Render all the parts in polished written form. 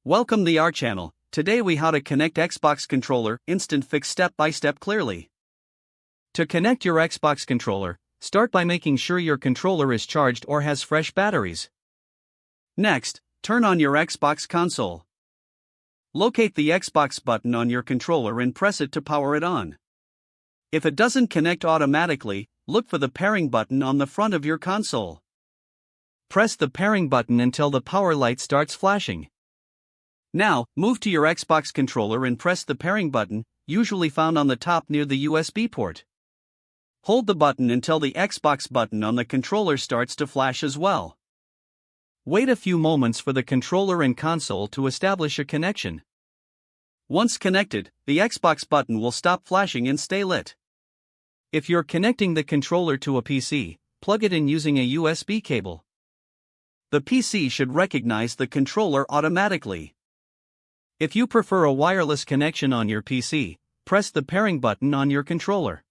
Welcome to our channel. Today we how to connect Xbox controller instant fix step by step clearly. To connect your Xbox controller, start by making sure your controller is charged or has fresh batteries. Next, turn on your Xbox console. Locate the Xbox button on your controller and press it to power it on. If it doesn't connect automatically, look for the pairing button on the front of your console. Press the pairing button until the power light starts flashing. Now, move to your Xbox controller and press the pairing button, usually found on the top near the USB port. Hold the button until the Xbox button on the controller starts to flash as well. Wait a few moments for the controller and console to establish a connection. Once connected, the Xbox button will stop flashing and stay lit. If you're connecting the controller to a PC, plug it in using a USB cable. The PC should recognize the controller automatically. If you prefer a wireless connection on your PC, press the pairing button on your controller.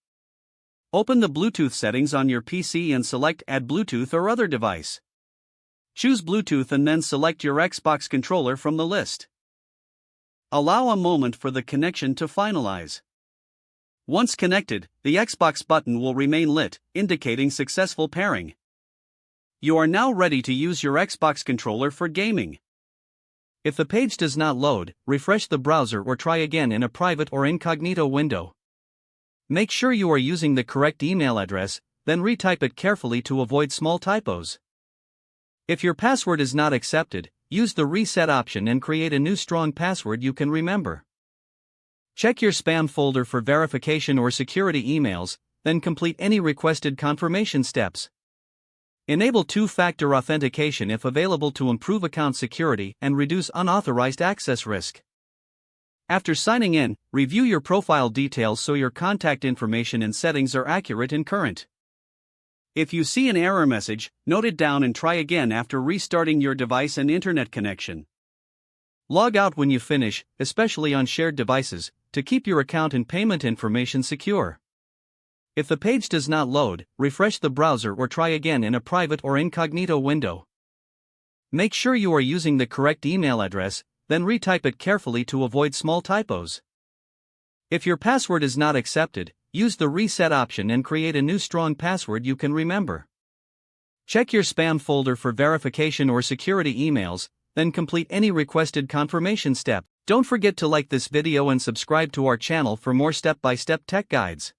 Open the Bluetooth settings on your PC and select Add Bluetooth or other device. Choose Bluetooth and then select your Xbox controller from the list. Allow a moment for the connection to finalize. Once connected, the Xbox button will remain lit, indicating successful pairing. You are now ready to use your Xbox controller for gaming. If the page does not load, refresh the browser or try again in a private or incognito window. Make sure you are using the correct email address, then retype it carefully to avoid small typos. If your password is not accepted, use the reset option and create a new strong password you can remember. Check your spam folder for verification or security emails, then complete any requested confirmation steps. Enable two-factor authentication if available to improve account security and reduce unauthorized access risk. After signing in, review your profile details so your contact information and settings are accurate and current. If you see an error message, note it down and try again after restarting your device and internet connection. Log out when you finish, especially on shared devices, to keep your account and payment information secure. If the page does not load, refresh the browser or try again in a private or incognito window. Make sure you are using the correct email address, then retype it carefully to avoid small typos. If your password is not accepted, use the reset option and create a new strong password you can remember. Check your spam folder for verification or security emails, then complete any requested confirmation step. Don't forget to like this video and subscribe to our channel for more step-by-step tech guides.